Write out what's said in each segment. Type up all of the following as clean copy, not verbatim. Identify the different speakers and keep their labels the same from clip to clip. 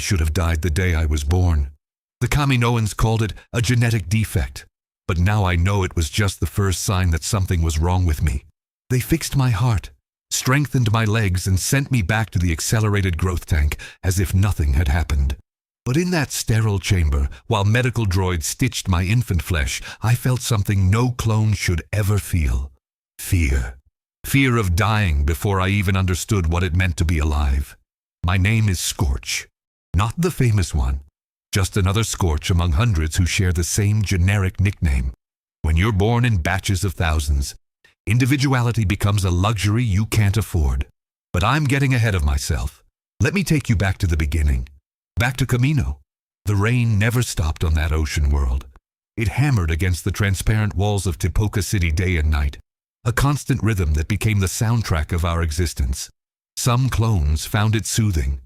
Speaker 1: should have died the day I was born. The Kaminoans called it a genetic defect, but now I know it was just the first sign that something was wrong with me. They fixed my heart, strengthened my legs, and sent me back to the accelerated growth tank as if nothing had happened. But in that sterile chamber, while medical droids stitched my infant flesh, I felt something no clone should ever feel. Fear. Fear of dying before I even understood what it meant to be alive. My name is Scorch. Not the famous one. Just another Scorch among hundreds who share the same generic nickname. When you're born in batches of thousands, individuality becomes a luxury you can't afford. But I'm getting ahead of myself. Let me take you back to the beginning. Back to Kamino. The rain never stopped on that ocean world. It hammered against the transparent walls of Tipoca City day and night, a constant rhythm that became the soundtrack of our existence. Some clones found it soothing.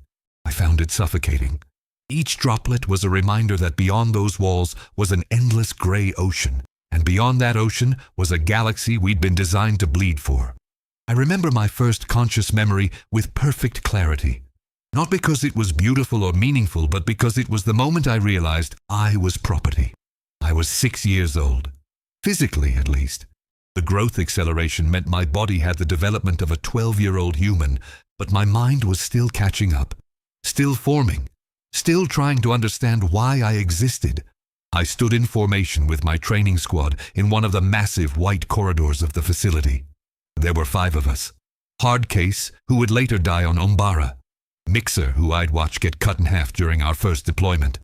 Speaker 1: I found it suffocating. Each droplet was a reminder that beyond those walls was an endless gray ocean, and beyond that ocean was a galaxy we'd been designed to bleed for. I remember my first conscious memory with perfect clarity. Not because it was beautiful or meaningful, but because it was the moment I realized I was property. I was 6 years old. Physically, at least. The growth acceleration meant my body had the development of a 12-year-old human, but my mind was still catching up, still forming, still trying to understand why I existed. I stood in formation with my training squad in one of the massive white corridors of the facility. There were 5 of us. Hardcase, who would later die on Umbara. Mixer, who I'd watch get cut in half during our first deployment.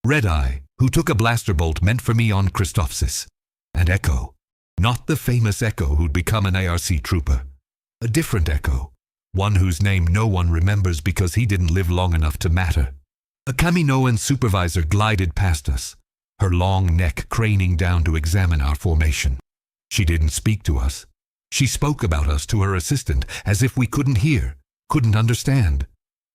Speaker 1: Red Eye, who took a blaster bolt meant for me on Christophsis. And Echo. Not the famous Echo who'd become an ARC trooper. A different Echo. One whose name no one remembers because he didn't live long enough to matter. A Kaminoan supervisor glided past us, her long neck craning down to examine our formation. She didn't speak to us. She spoke about us to her assistant as if we couldn't hear, couldn't understand.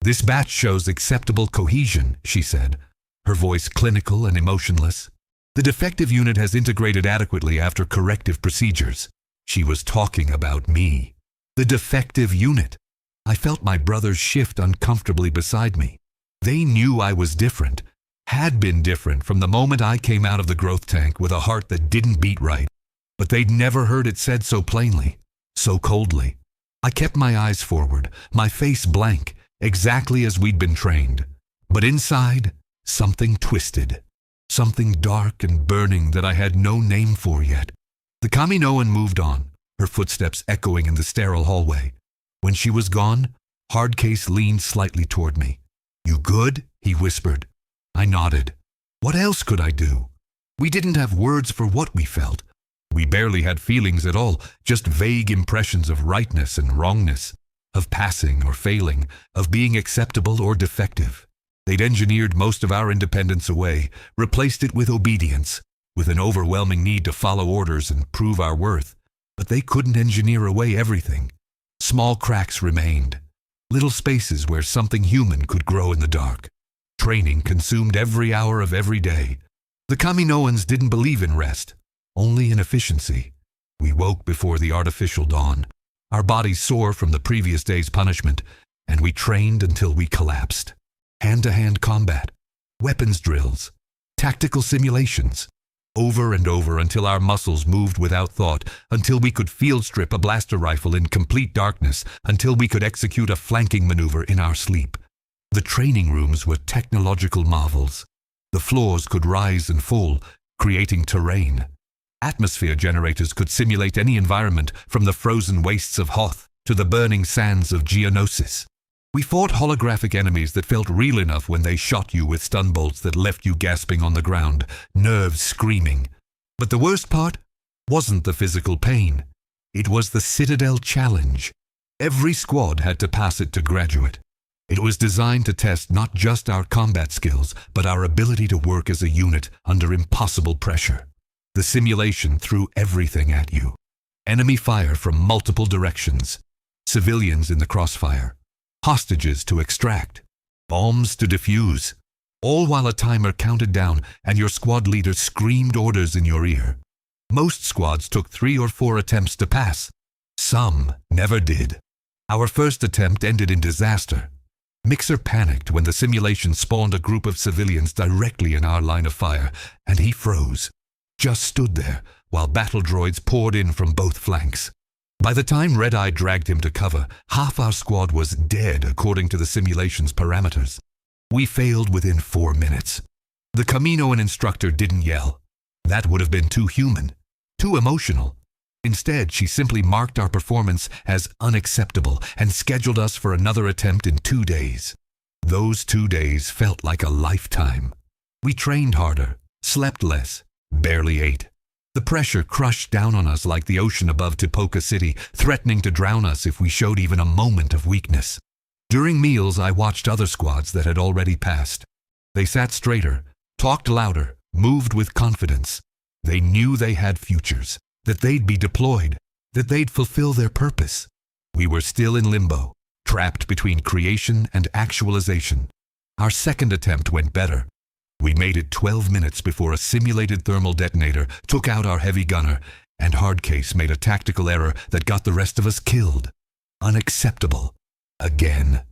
Speaker 1: "This batch shows acceptable cohesion," she said, her voice clinical and emotionless. "The defective unit has integrated adequately after corrective procedures." She was talking about me. The defective unit. I felt my brothers shift uncomfortably beside me. They knew I was different, had been different from the moment I came out of the growth tank with a heart that didn't beat right. But they'd never heard it said so plainly, so coldly. I kept my eyes forward, my face blank, exactly as we'd been trained. But inside, something twisted. Something dark and burning that I had no name for yet. The Kaminoan moved on, her footsteps echoing in the sterile hallway. When she was gone, Hardcase leaned slightly toward me. "You good?" he whispered. I nodded. What else could I do? We didn't have words for what we felt. We barely had feelings at all, just vague impressions of rightness and wrongness, of passing or failing, of being acceptable or defective. They'd engineered most of our independence away, replaced it with obedience, with an overwhelming need to follow orders and prove our worth. But they couldn't engineer away everything. Small cracks remained, little spaces where something human could grow in the dark. Training consumed every hour of every day. The Kaminoans didn't believe in rest, only in efficiency. We woke before the artificial dawn, our bodies sore from the previous day's punishment, and we trained until we collapsed. Hand-to-hand combat, weapons drills, tactical simulations, over and over until our muscles moved without thought, until we could field strip a blaster rifle in complete darkness, until we could execute a flanking maneuver in our sleep. The training rooms were technological marvels. The floors could rise and fall, creating terrain. Atmosphere generators could simulate any environment, from the frozen wastes of Hoth to the burning sands of Geonosis. We fought holographic enemies that felt real enough when they shot you with stun bolts that left you gasping on the ground, nerves screaming. But the worst part wasn't the physical pain. It was the Citadel challenge. Every squad had to pass it to graduate. It was designed to test not just our combat skills, but our ability to work as a unit under impossible pressure. The simulation threw everything at you. Enemy fire from multiple directions. Civilians in the crossfire. Hostages to extract, bombs to defuse, all while a timer counted down and your squad leader screamed orders in your ear. Most squads took 3 or 4 attempts to pass. Some never did. Our first attempt ended in disaster. Mixer panicked when the simulation spawned a group of civilians directly in our line of fire, and he froze. Just stood there, while battle droids poured in from both flanks. By the time Red-Eye dragged him to cover, half our squad was dead according to the simulation's parameters. We failed within 4 minutes. The Kaminoan instructor didn't yell. That would have been too human, too emotional. Instead, she simply marked our performance as unacceptable and scheduled us for another attempt in 2 days. Those 2 days felt like a lifetime. We trained harder, slept less, barely ate. The pressure crushed down on us like the ocean above Tipoca City, threatening to drown us if we showed even a moment of weakness. During meals, I watched other squads that had already passed. They sat straighter, talked louder, moved with confidence. They knew they had futures, that they'd be deployed, that they'd fulfill their purpose. We were still in limbo, trapped between creation and actualization. Our second attempt went better. We made it 12 minutes before a simulated thermal detonator took out our heavy gunner, and Hardcase made a tactical error that got the rest of us killed. Unacceptable. Again.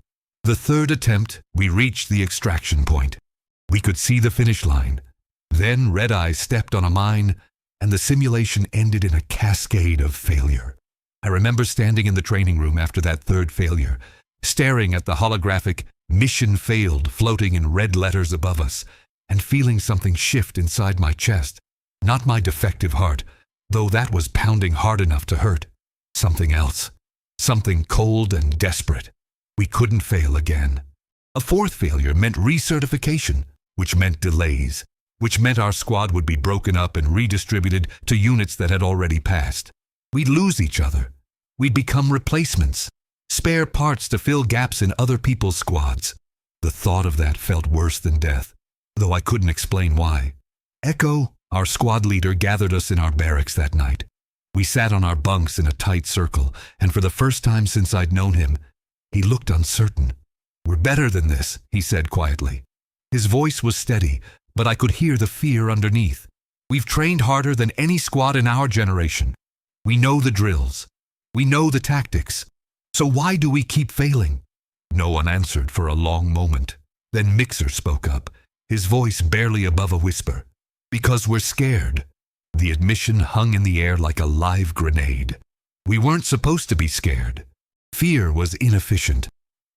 Speaker 1: The third attempt, we reached the extraction point. We could see the finish line. Then Red-Eye stepped on a mine, and the simulation ended in a cascade of failure. I remember standing in the training room after that third failure, staring at the holographic "Mission Failed" floating in red letters above us, and feeling something shift inside my chest. Not my defective heart, though that was pounding hard enough to hurt. Something else. Something cold and desperate. We couldn't fail again. A fourth failure meant recertification, which meant delays, which meant our squad would be broken up and redistributed to units that had already passed. We'd lose each other. We'd become replacements, spare parts to fill gaps in other people's squads. The thought of that felt worse than death, though I couldn't explain why. Echo, our squad leader, gathered us in our barracks that night. We sat on our bunks in a tight circle, and for the first time since I'd known him, he looked uncertain. "We're better than this," he said quietly. His voice was steady, but I could hear the fear underneath. "We've trained harder than any squad in our generation. We know the drills. We know the tactics. So why do we keep failing?" No one answered for a long moment. Then Mixer spoke up, his voice barely above a whisper. "Because we're scared." The admission hung in the air like a live grenade. We weren't supposed to be scared. Fear was inefficient,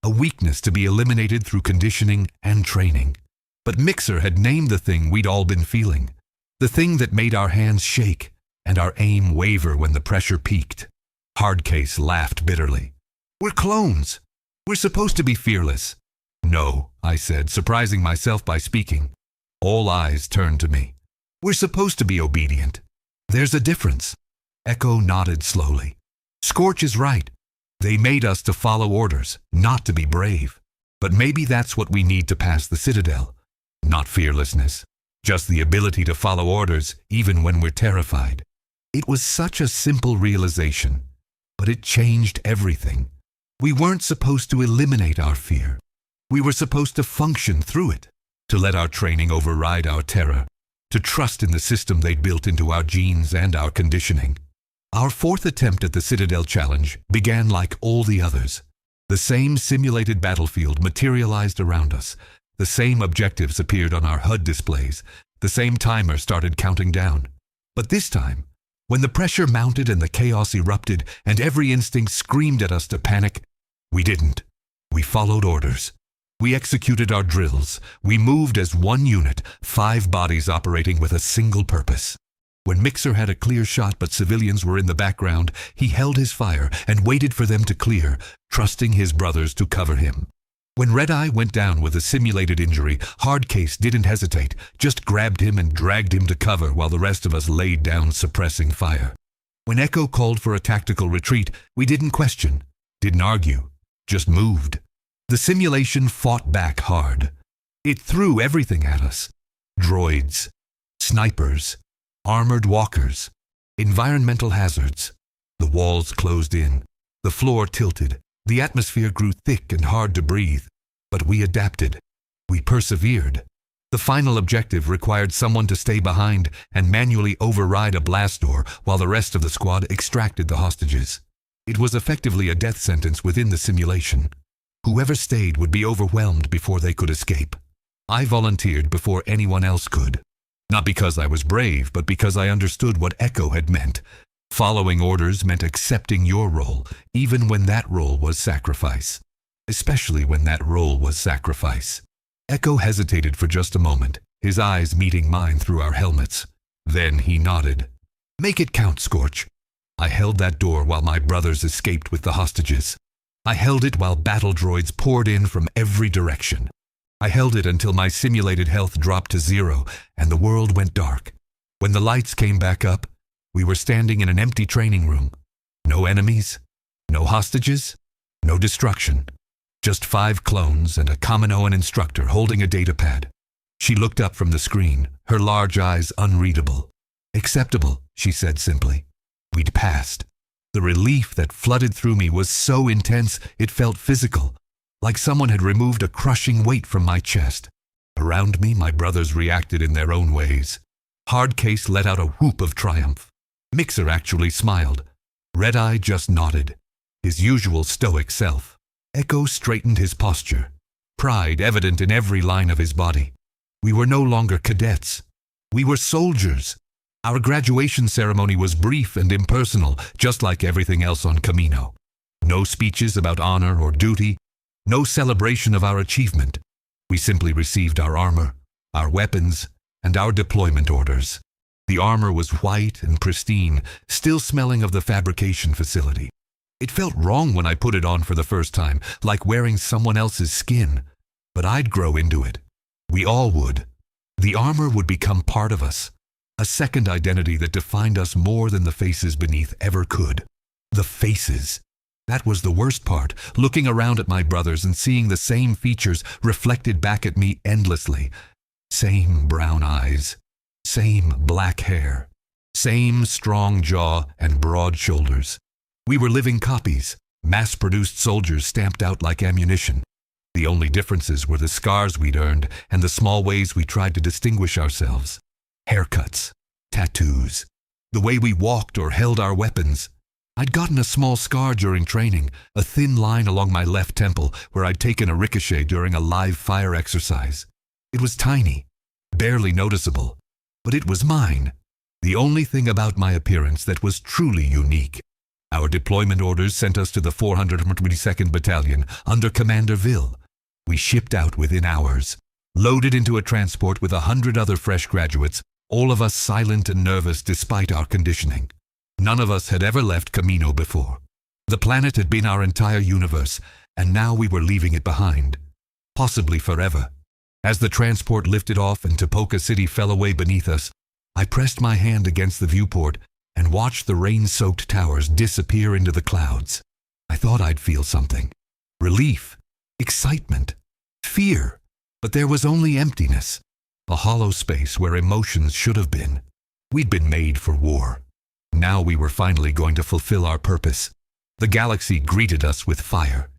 Speaker 1: a weakness to be eliminated through conditioning and training. But Mixer had named the thing we'd all been feeling, the thing that made our hands shake and our aim waver when the pressure peaked. Hardcase laughed bitterly. "We're clones. We're supposed to be fearless." "No," I said, surprising myself by speaking. All eyes turned to me. "We're supposed to be obedient. There's a difference." Echo nodded slowly. "Scorch is right. They made us to follow orders, not to be brave. But maybe that's what we need to pass the Citadel. Not fearlessness, just the ability to follow orders even when we're terrified." It was such a simple realization, but it changed everything. We weren't supposed to eliminate our fear. We were supposed to function through it, to let our training override our terror, to trust in the system they'd built into our genes and our conditioning. Our fourth attempt at the Citadel Challenge began like all the others. The same simulated battlefield materialized around us. The same objectives appeared on our HUD displays. The same timer started counting down. But this time, when the pressure mounted and the chaos erupted and every instinct screamed at us to panic, we didn't. We followed orders. We executed our drills. We moved as one unit, 5 bodies operating with a single purpose. When Mixer had a clear shot but civilians were in the background, he held his fire and waited for them to clear, trusting his brothers to cover him. When Red-Eye went down with a simulated injury, Hardcase didn't hesitate, just grabbed him and dragged him to cover while the rest of us laid down suppressing fire. When Echo called for a tactical retreat, we didn't question, didn't argue, just moved. The simulation fought back hard. It threw everything at us. Droids, snipers, armored walkers, environmental hazards. The walls closed in. The floor tilted. The atmosphere grew thick and hard to breathe. But we adapted. We persevered. The final objective required someone to stay behind and manually override a blast door while the rest of the squad extracted the hostages. It was effectively a death sentence within the simulation. Whoever stayed would be overwhelmed before they could escape. I volunteered before anyone else could. Not because I was brave, but because I understood what Echo had meant. Following orders meant accepting your role, even when that role was sacrifice. Especially when that role was sacrifice. Echo hesitated for just a moment, his eyes meeting mine through our helmets. Then he nodded. "Make it count, Scorch." I held that door while my brothers escaped with the hostages. I held it while battle droids poured in from every direction. I held it until my simulated health dropped to 0 and the world went dark. When the lights came back up, we were standing in an empty training room. No enemies, no hostages, no destruction. Just 5 clones and a Kaminoan instructor holding a datapad. She looked up from the screen, her large eyes unreadable. "Acceptable," she said simply. We'd passed. The relief that flooded through me was so intense it felt physical, like someone had removed a crushing weight from my chest. Around me, my brothers reacted in their own ways. Hardcase let out a whoop of triumph. Mixer actually smiled. Red-Eye just nodded, his usual stoic self. Echo straightened his posture, pride evident in every line of his body. We were no longer cadets. We were soldiers. Our graduation ceremony was brief and impersonal, just like everything else on Kamino. No speeches about honor or duty, no celebration of our achievement. We simply received our armor, our weapons, and our deployment orders. The armor was white and pristine, still smelling of the fabrication facility. It felt wrong when I put it on for the first time, like wearing someone else's skin. But I'd grow into it. We all would. The armor would become part of us. A second identity that defined us more than the faces beneath ever could. The faces. That was the worst part, looking around at my brothers and seeing the same features reflected back at me endlessly. Same brown eyes. Same black hair. Same strong jaw and broad shoulders. We were living copies, mass-produced soldiers stamped out like ammunition. The only differences were the scars we'd earned and the small ways we tried to distinguish ourselves. Haircuts, tattoos, the way we walked or held our weapons. I'd gotten a small scar during training, a thin line along my left temple where I'd taken a ricochet during a live fire exercise. It was tiny, barely noticeable, but it was mine. The only thing about my appearance that was truly unique. Our deployment orders sent us to the 422nd Battalion under Commander Vil. We shipped out within hours, loaded into a transport with 100 other fresh graduates, all of us silent and nervous despite our conditioning. None of us had ever left Kamino before. The planet had been our entire universe, and now we were leaving it behind. Possibly forever. As the transport lifted off and Topoka City fell away beneath us, I pressed my hand against the viewport and watched the rain-soaked towers disappear into the clouds. I thought I'd feel something. Relief, excitement, fear, but there was only emptiness. A hollow space where emotions should have been. We'd been made for war. Now we were finally going to fulfill our purpose. The galaxy greeted us with fire.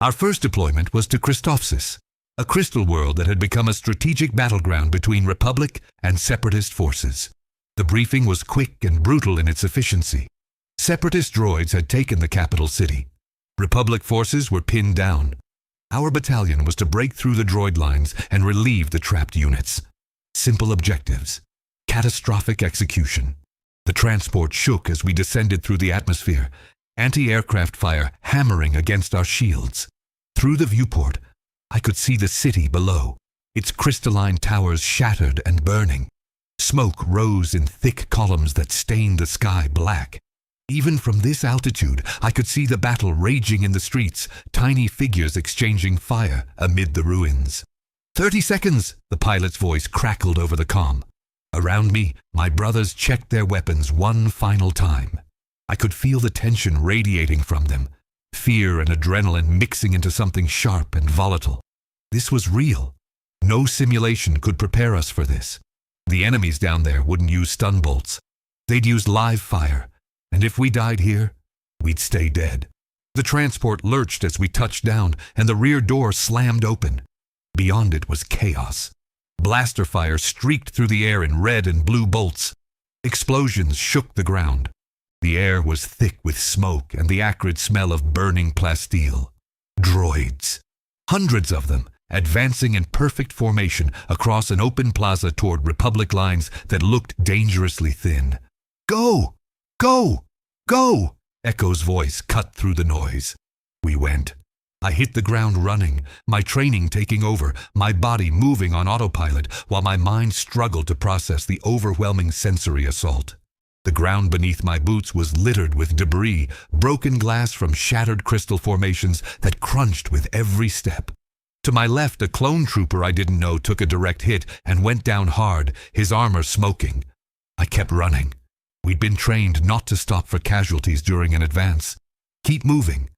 Speaker 1: Our first deployment was to Christophsis, a crystal world that had become a strategic battleground between Republic and Separatist forces. The briefing was quick and brutal in its efficiency. Separatist droids had taken the capital city. Republic forces were pinned down. Our battalion was to break through the droid lines and relieve the trapped units. Simple objectives. Catastrophic execution. The transport shook as we descended through the atmosphere, anti-aircraft fire hammering against our shields. Through the viewport, I could see the city below, its crystalline towers shattered and burning. Smoke rose in thick columns that stained the sky black. Even from this altitude, I could see the battle raging in the streets, tiny figures exchanging fire amid the ruins. 30 seconds, the pilot's voice crackled over the comm. Around me, my brothers checked their weapons one final time. I could feel the tension radiating from them, fear and adrenaline mixing into something sharp and volatile. This was real. No simulation could prepare us for this. The enemies down there wouldn't use stun bolts. They'd use live fire, and if we died here, we'd stay dead. The transport lurched as we touched down, and the rear door slammed open. Beyond it was chaos. Blaster fire streaked through the air in red and blue bolts. Explosions shook the ground. The air was thick with smoke and the acrid smell of burning plasteel. Droids. Hundreds of them, advancing in perfect formation across an open plaza toward Republic lines that looked dangerously thin. "Go! Go! Go!" Echo's voice cut through the noise. We went. I hit the ground running, my training taking over, my body moving on autopilot while my mind struggled to process the overwhelming sensory assault. The ground beneath my boots was littered with debris, broken glass from shattered crystal formations that crunched with every step. To my left, a clone trooper I didn't know took a direct hit and went down hard, his armor smoking. I kept running. We'd been trained not to stop for casualties during an advance. Keep moving.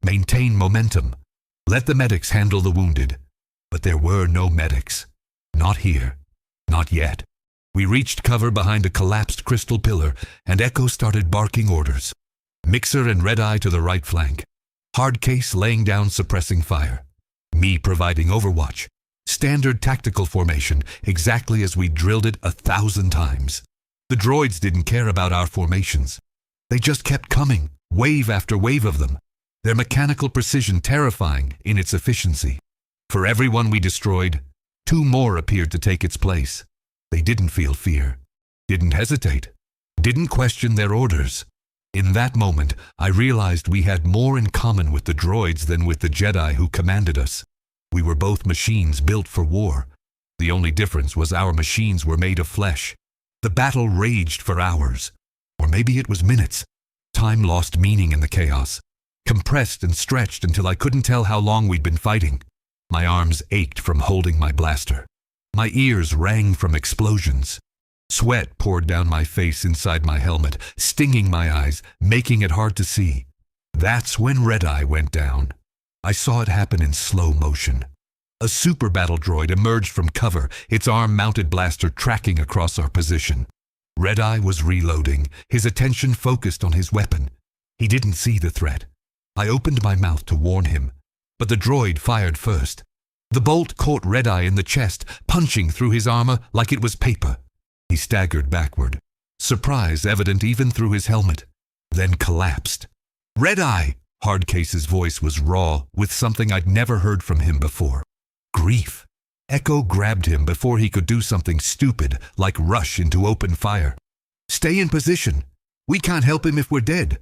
Speaker 1: Maintain momentum. Let the medics handle the wounded. But there were no medics. Not here. Not yet. We reached cover behind a collapsed crystal pillar, and Echo started barking orders. Mixer and Red-Eye to the right flank. Hardcase laying down suppressing fire. Me providing overwatch. Standard tactical formation, exactly as we drilled it 1,000 times. The droids didn't care about our formations. They just kept coming, wave after wave of them. Their mechanical precision terrifying in its efficiency. For everyone we destroyed, 2 more appeared to take its place. They didn't feel fear, didn't hesitate, didn't question their orders. In that moment, I realized we had more in common with the droids than with the Jedi who commanded us. We were both machines built for war. The only difference was our machines were made of flesh. The battle raged for hours, or maybe it was minutes. Time lost meaning in the chaos, compressed and stretched until I couldn't tell how long we'd been fighting. My arms ached from holding my blaster. My ears rang from explosions. Sweat poured down my face inside my helmet, stinging my eyes, making it hard to see. That's when Red-Eye went down. I saw it happen in slow motion. A super battle droid emerged from cover, its arm-mounted blaster tracking across our position. Red-Eye was reloading, his attention focused on his weapon. He didn't see the threat. I opened my mouth to warn him, but the droid fired first. The bolt caught Red-Eye in the chest, punching through his armor like it was paper. He staggered backward, surprise evident even through his helmet, then collapsed. "Red-Eye!" Hardcase's voice was raw, with something I'd never heard from him before. Grief. Echo grabbed him before he could do something stupid, like rush into open fire. "Stay in position. We can't help him if we're dead."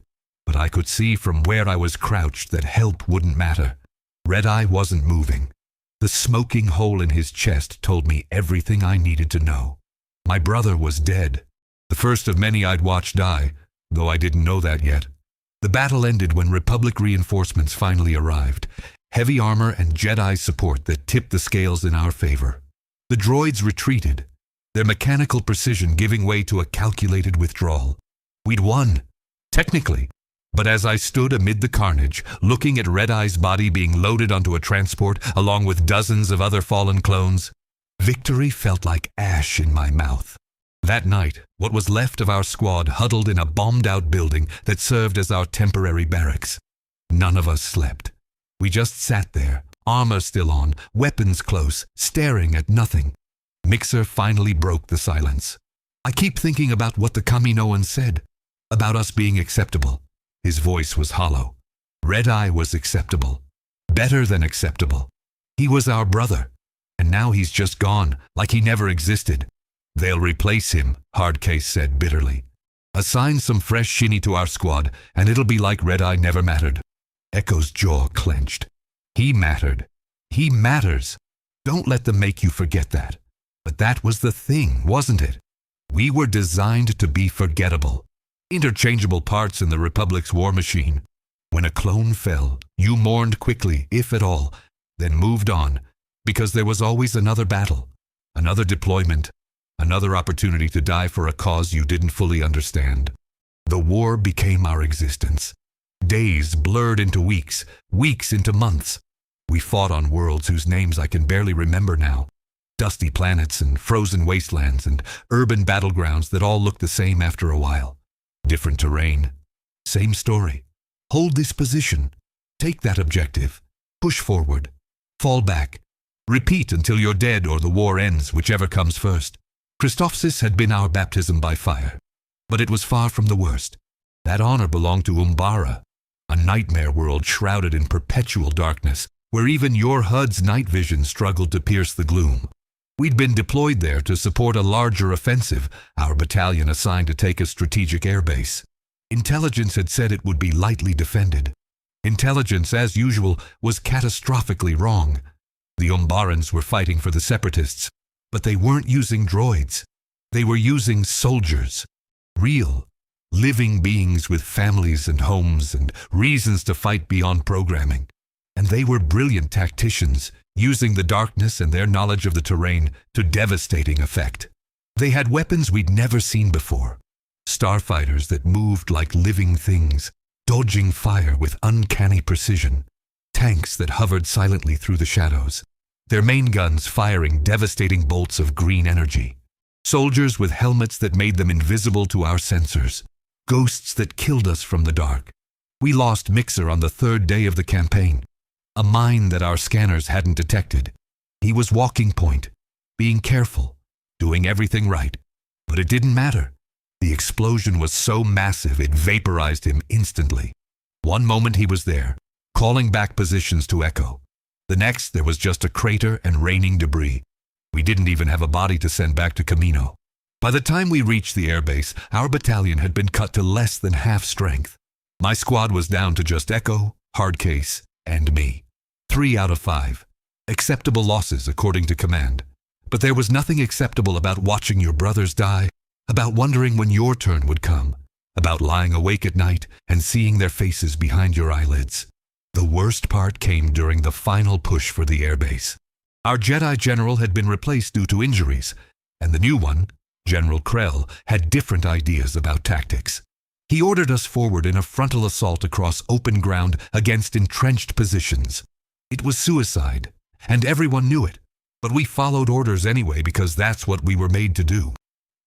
Speaker 1: But I could see from where I was crouched that help wouldn't matter. Red-Eye wasn't moving. The smoking hole in his chest told me everything I needed to know. My brother was dead, the first of many I'd watched die, though I didn't know that yet. The battle ended when Republic reinforcements finally arrived, heavy armor and Jedi support that tipped the scales in our favor. The droids retreated, their mechanical precision giving way to a calculated withdrawal. We'd won, technically. But as I stood amid the carnage, looking at Red-Eye's body being loaded onto a transport along with dozens of other fallen clones, victory felt like ash in my mouth. That night, what was left of our squad huddled in a bombed-out building that served as our temporary barracks. None of us slept. We just sat there, armor still on, weapons close, staring at nothing. Mixer finally broke the silence. "I keep thinking about what the Kaminoan said, about us being acceptable." His voice was hollow. Red-Eye was acceptable. Better than acceptable. He was our brother. And now he's just gone, like he never existed. "They'll replace him," Hardcase said bitterly. "Assign some fresh shinny to our squad, and it'll be like Red-Eye never mattered." Echo's jaw clenched. He mattered. He matters. Don't let them make you forget that. But that was the thing, wasn't it? We were designed to be forgettable. Interchangeable parts in the Republic's war machine. When a clone fell, you mourned quickly, if at all, then moved on, because there was always another battle, another deployment, another opportunity to die for a cause you didn't fully understand. The war became our existence. Days blurred into weeks, weeks into months. We fought on worlds whose names I can barely remember now. Dusty planets and frozen wastelands and urban battlegrounds that all looked the same after a while. Different terrain. Same story. Hold this position. Take that objective. Push forward. Fall back. Repeat until you're dead or the war ends, whichever comes first. Christophsis had been our baptism by fire. But it was far from the worst. That honor belonged to Umbara, a nightmare world shrouded in perpetual darkness, where even your HUD's night vision struggled to pierce the gloom. We'd been deployed there to support a larger offensive, our battalion assigned to take a strategic airbase. Intelligence had said it would be lightly defended. Intelligence, as usual, was catastrophically wrong. The Umbarans were fighting for the Separatists, but they weren't using droids. They were using soldiers. Real, living beings with families and homes and reasons to fight beyond programming. And they were brilliant tacticians, using the darkness and their knowledge of the terrain to devastating effect. They had weapons we'd never seen before. Starfighters that moved like living things, dodging fire with uncanny precision. Tanks that hovered silently through the shadows, their main guns firing devastating bolts of green energy. Soldiers with helmets that made them invisible to our sensors. Ghosts that killed us from the dark. We lost Mixer on the 3rd day of the campaign. A mine that our scanners hadn't detected. He was walking point, being careful, doing everything right. But it didn't matter. The explosion was so massive it vaporized him instantly. One moment he was there, calling back positions to Echo. The next there was just a crater and raining debris. We didn't even have a body to send back to Camino. By the time we reached the airbase, our battalion had been cut to less than half strength. My squad was down to just Echo, Hardcase, and me. 3 out of 5. Acceptable losses according to command. But there was nothing acceptable about watching your brothers die, about wondering when your turn would come, about lying awake at night and seeing their faces behind your eyelids. The worst part came during the final push for the airbase. Our Jedi general had been replaced due to injuries, and the new one, General Krell, had different ideas about tactics. He ordered us forward in a frontal assault across open ground against entrenched positions. It was suicide, and everyone knew it, but we followed orders anyway because that's what we were made to do.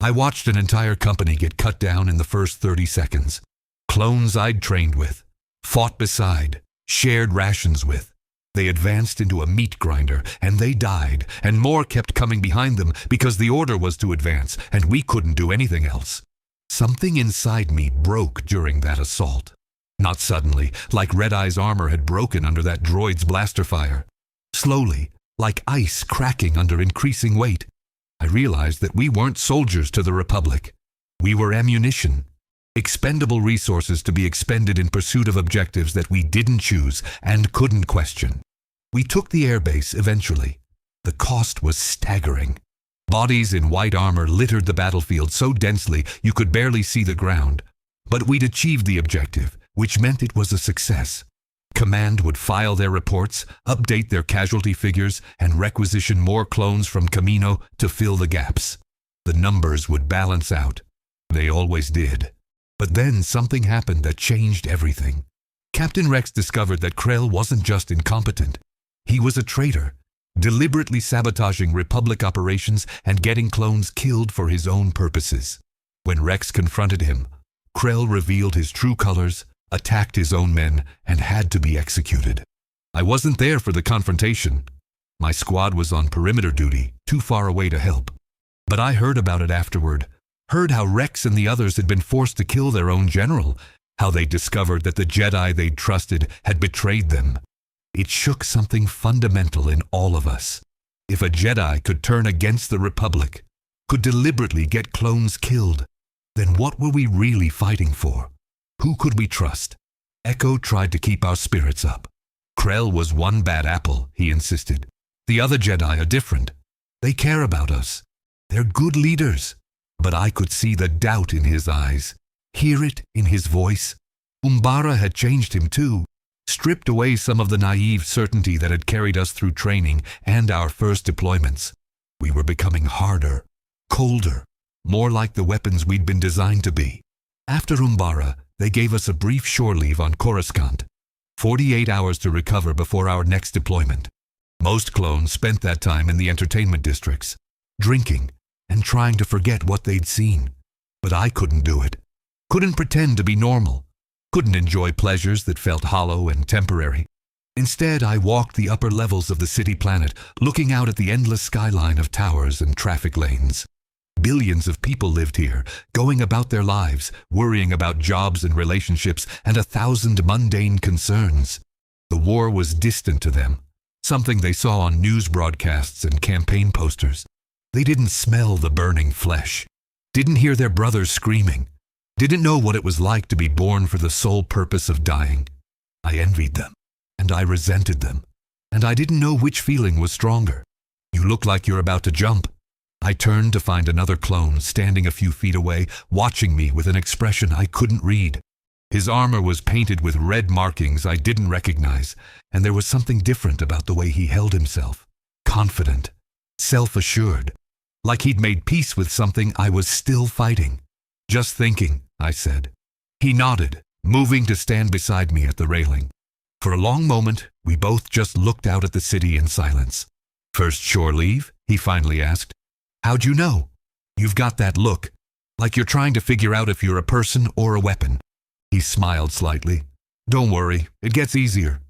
Speaker 1: I watched an entire company get cut down in the first 30 seconds. Clones I'd trained with, fought beside, shared rations with. They advanced into a meat grinder, and they died, and more kept coming behind them because the order was to advance, and we couldn't do anything else. Something inside me broke during that assault. Not suddenly, like Red Eye's armor had broken under that droid's blaster fire. Slowly, like ice cracking under increasing weight. I realized that we weren't soldiers to the Republic. We were ammunition. Expendable resources to be expended in pursuit of objectives that we didn't choose and couldn't question. We took the airbase eventually. The cost was staggering. Bodies in white armor littered the battlefield so densely you could barely see the ground. But we'd achieved the objective, which meant it was a success. Command would file their reports, update their casualty figures, and requisition more clones from Camino to fill the gaps. The numbers would balance out. They always did. But then something happened that changed everything. Captain Rex discovered that Krell wasn't just incompetent. He was a traitor, deliberately sabotaging Republic operations and getting clones killed for his own purposes. When Rex confronted him, Krell revealed his true colors, attacked his own men, and had to be executed. I wasn't there for the confrontation. My squad was on perimeter duty, too far away to help. But I heard about it afterward, heard how Rex and the others had been forced to kill their own general, how they discovered that the Jedi they'd trusted had betrayed them. It shook something fundamental in all of us. If a Jedi could turn against the Republic, could deliberately get clones killed, then what were we really fighting for? Who could we trust? Echo tried to keep our spirits up. Krell was one bad apple, he insisted. The other Jedi are different. They care about us. They're good leaders. But I could see the doubt in his eyes, hear it in his voice. Umbara had changed him too, stripped away some of the naive certainty that had carried us through training and our first deployments. We were becoming harder, colder, more like the weapons we'd been designed to be. After Umbara, they gave us a brief shore leave on Coruscant, 48 hours to recover before our next deployment. Most clones spent that time in the entertainment districts, drinking and trying to forget what they'd seen. But I couldn't do it. Couldn't pretend to be normal. Couldn't enjoy pleasures that felt hollow and temporary. Instead, I walked the upper levels of the city planet, looking out at the endless skyline of towers and traffic lanes. Billions of people lived here, going about their lives, worrying about jobs and relationships and 1,000 mundane concerns. The war was distant to them, something they saw on news broadcasts and campaign posters. They didn't smell the burning flesh, didn't hear their brothers screaming, didn't know what it was like to be born for the sole purpose of dying. I envied them, and I resented them, and I didn't know which feeling was stronger. You look like you're about to jump. I turned to find another clone standing a few feet away, watching me with an expression I couldn't read. His armor was painted with red markings I didn't recognize, and there was something different about the way he held himself. Confident, self-assured, like he'd made peace with something I was still fighting. "Just thinking," I said. He nodded, moving to stand beside me at the railing. For a long moment, we both just looked out at the city in silence. "First shore leave?" he finally asked. "How'd you know? You've got that look, like you're trying to figure out if you're a person or a weapon." He smiled slightly. "Don't worry, it gets easier."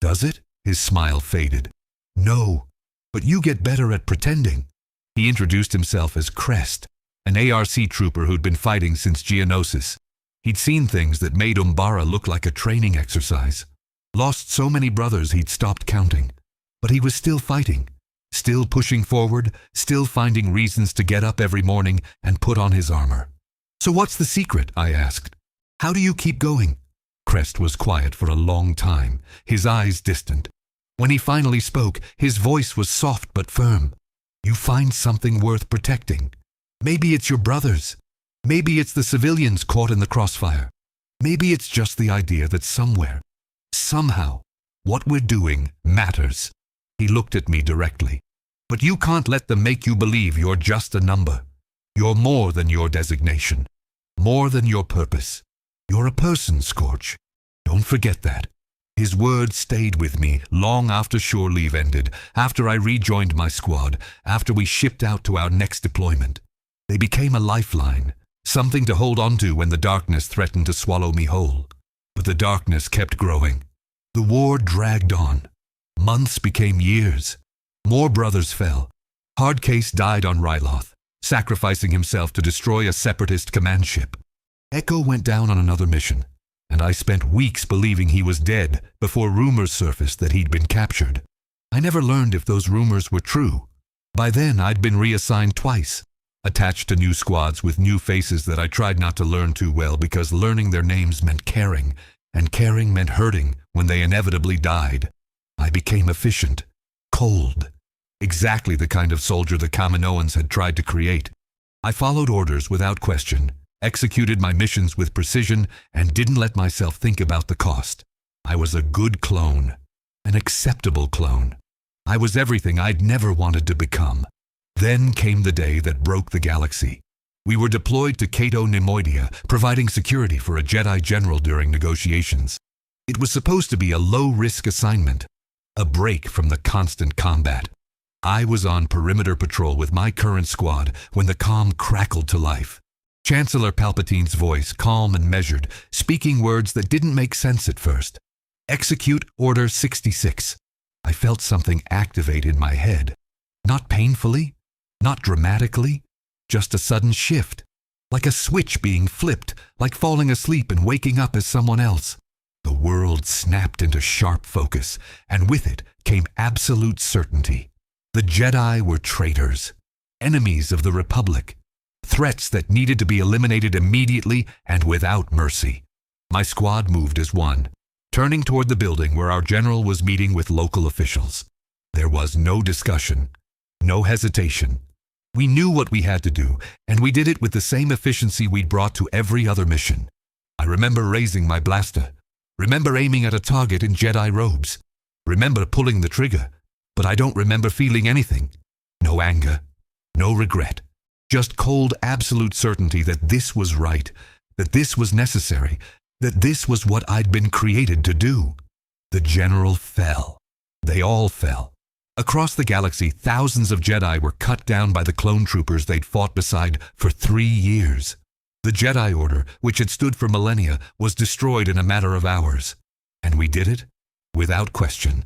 Speaker 1: "Does it?" His smile faded. "No, but you get better at pretending." He introduced himself as Crest, an ARC trooper who'd been fighting since Geonosis. He'd seen things that made Umbara look like a training exercise. Lost so many brothers he'd stopped counting. But he was still fighting, still pushing forward, still finding reasons to get up every morning and put on his armor. "So what's the secret?" I asked. "How do you keep going?" Crest was quiet for a long time, his eyes distant. When he finally spoke, his voice was soft but firm. "You find something worth protecting. Maybe it's your brothers. Maybe it's the civilians caught in the crossfire. Maybe it's just the idea that somewhere, somehow, what we're doing matters." He looked at me directly. "But you can't let them make you believe you're just a number. You're more than your designation, more than your purpose. You're a person, Scorch. Don't forget that." His words stayed with me long after shore leave ended, after I rejoined my squad, after we shipped out to our next deployment. They became a lifeline, something to hold on to when the darkness threatened to swallow me whole. But the darkness kept growing. The war dragged on. Months became years. More brothers fell. Hardcase died on Ryloth, sacrificing himself to destroy a separatist command ship. Echo went down on another mission, and I spent weeks believing he was dead before rumors surfaced that he'd been captured. I never learned if those rumors were true. By then, I'd been reassigned twice, attached to new squads with new faces that I tried not to learn too well because learning their names meant caring, and caring meant hurting when they inevitably died. I became efficient, cold, exactly the kind of soldier the Kaminoans had tried to create. I followed orders without question, executed my missions with precision, and didn't let myself think about the cost. I was a good clone, an acceptable clone. I was everything I'd never wanted to become. Then came the day that broke the galaxy. We were deployed to Cato Nemoidia, providing security for a Jedi general during negotiations. It was supposed to be a low-risk assignment, a break from the constant combat. I was on perimeter patrol with my current squad when the comm crackled to life. Chancellor Palpatine's voice, calm and measured, speaking words that didn't make sense at first. "Execute Order 66. I felt something activate in my head. Not painfully, not dramatically, just a sudden shift. Like a switch being flipped, like falling asleep and waking up as someone else. The world snapped into sharp focus, and with it came absolute certainty. The Jedi were traitors, enemies of the Republic. Threats that needed to be eliminated immediately and without mercy. My squad moved as one, turning toward the building where our general was meeting with local officials. There was no discussion, no hesitation. We knew what we had to do, and we did it with the same efficiency we'd brought to every other mission. I remember raising my blaster, remember aiming at a target in Jedi robes, remember pulling the trigger, but I don't remember feeling anything. No anger, no regret. Just cold, absolute certainty that this was right, that this was necessary, that this was what I'd been created to do. The general fell. They all fell. Across the galaxy, thousands of Jedi were cut down by the clone troopers they'd fought beside for 3 years. The Jedi Order, which had stood for millennia, was destroyed in a matter of hours. And we did it without question.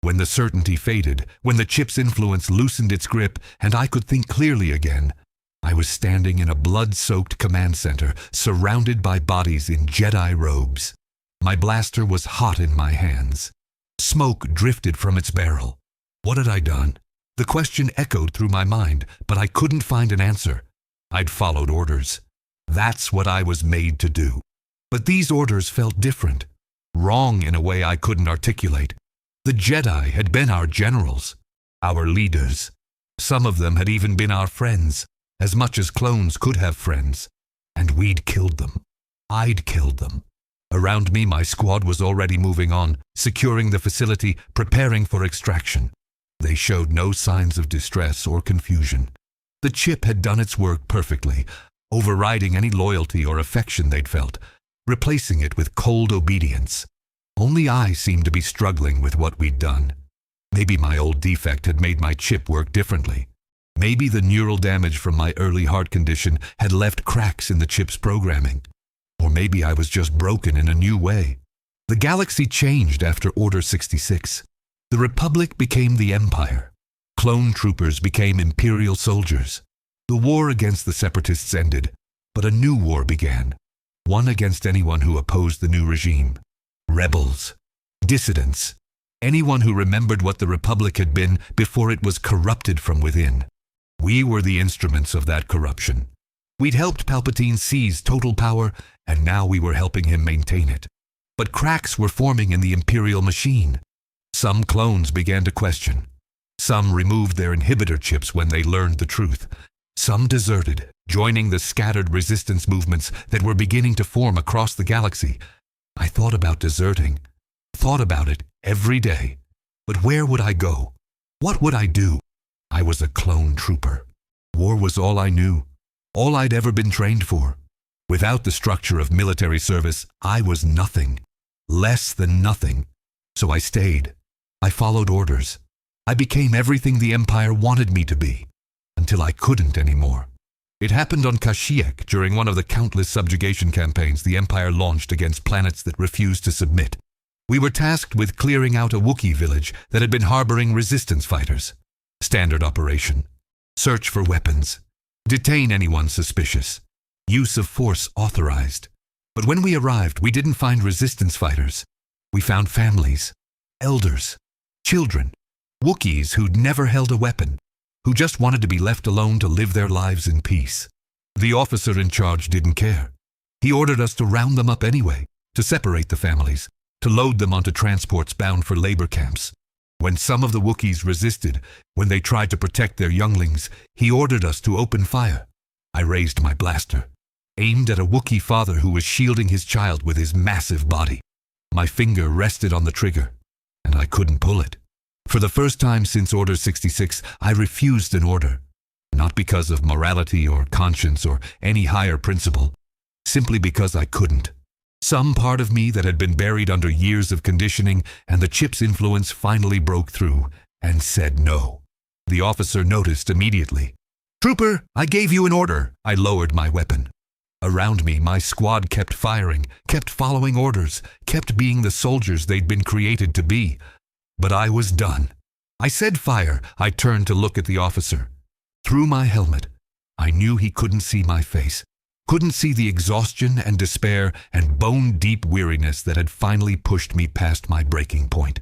Speaker 1: When the certainty faded, when the chip's influence loosened its grip, and I could think clearly again, I was standing in a blood-soaked command center, surrounded by bodies in Jedi robes. My blaster was hot in my hands. Smoke drifted from its barrel. What had I done? The question echoed through my mind, but I couldn't find an answer. I'd followed orders. That's what I was made to do. But these orders felt different, wrong in a way I couldn't articulate. The Jedi had been our generals, our leaders. Some of them had even been our friends, as much as clones could have friends. And we'd killed them. I'd killed them. Around me, my squad was already moving on, securing the facility, preparing for extraction. They showed no signs of distress or confusion. The chip had done its work perfectly, overriding any loyalty or affection they'd felt, replacing it with cold obedience. Only I seemed to be struggling with what we'd done. Maybe my old defect had made my chip work differently. Maybe the neural damage from my early heart condition had left cracks in the chip's programming. Or maybe I was just broken in a new way. The galaxy changed after Order 66. The Republic became the Empire. Clone troopers became Imperial soldiers. The war against the Separatists ended, but a new war began. One against anyone who opposed the new regime. Rebels. Dissidents. Anyone who remembered what the Republic had been before it was corrupted from within. We were the instruments of that corruption. We'd helped Palpatine seize total power, and now we were helping him maintain it. But cracks were forming in the Imperial machine. Some clones began to question. Some removed their inhibitor chips when they learned the truth. Some deserted, joining the scattered resistance movements that were beginning to form across the galaxy. I thought about deserting. Thought about it every day. But where would I go? What would I do? I was a clone trooper. War was all I knew. All I'd ever been trained for. Without the structure of military service, I was nothing. Less than nothing. So I stayed. I followed orders. I became everything the Empire wanted me to be, until I couldn't anymore. It happened on Kashyyyk during one of the countless subjugation campaigns the Empire launched against planets that refused to submit. We were tasked with clearing out a Wookiee village that had been harboring resistance fighters. Standard operation. Search for weapons. Detain anyone suspicious. Use of force authorized. But when we arrived, we didn't find resistance fighters. We found families, elders, children, Wookiees who'd never held a weapon, who just wanted to be left alone to live their lives in peace. The officer in charge didn't care. He ordered us to round them up anyway, to separate the families, to load them onto transports bound for labor camps. When some of the Wookiees resisted, when they tried to protect their younglings, he ordered us to open fire. I raised my blaster, aimed at a Wookiee father who was shielding his child with his massive body. My finger rested on the trigger, and I couldn't pull it. For the first time since Order 66, I refused an order. Not because of morality or conscience or any higher principle, simply because I couldn't. Some part of me that had been buried under years of conditioning and the chip's influence finally broke through and said no. The officer noticed immediately. "Trooper, I gave you an order." I lowered my weapon. Around me, my squad kept firing, kept following orders, kept being the soldiers they'd been created to be. But I was done. I said fire. I turned to look at the officer. Through my helmet, I knew he couldn't see my face, couldn't see the exhaustion and despair and bone-deep weariness that had finally pushed me past my breaking point.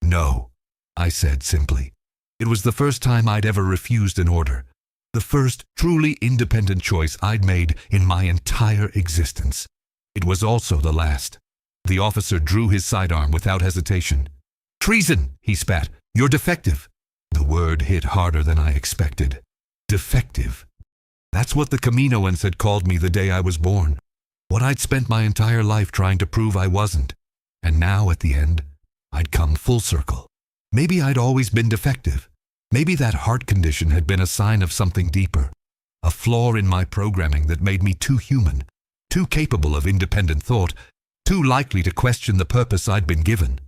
Speaker 1: "No," I said simply. It was the first time I'd ever refused an order. The first truly independent choice I'd made in my entire existence. It was also the last. The officer drew his sidearm without hesitation. "Treason," he spat. "You're defective." The word hit harder than I expected. Defective. That's what the Kaminoans had called me the day I was born. What I'd spent my entire life trying to prove I wasn't. And now, at the end, I'd come full circle. Maybe I'd always been defective. Maybe that heart condition had been a sign of something deeper. A flaw in my programming that made me too human, too capable of independent thought, too likely to question the purpose I'd been given.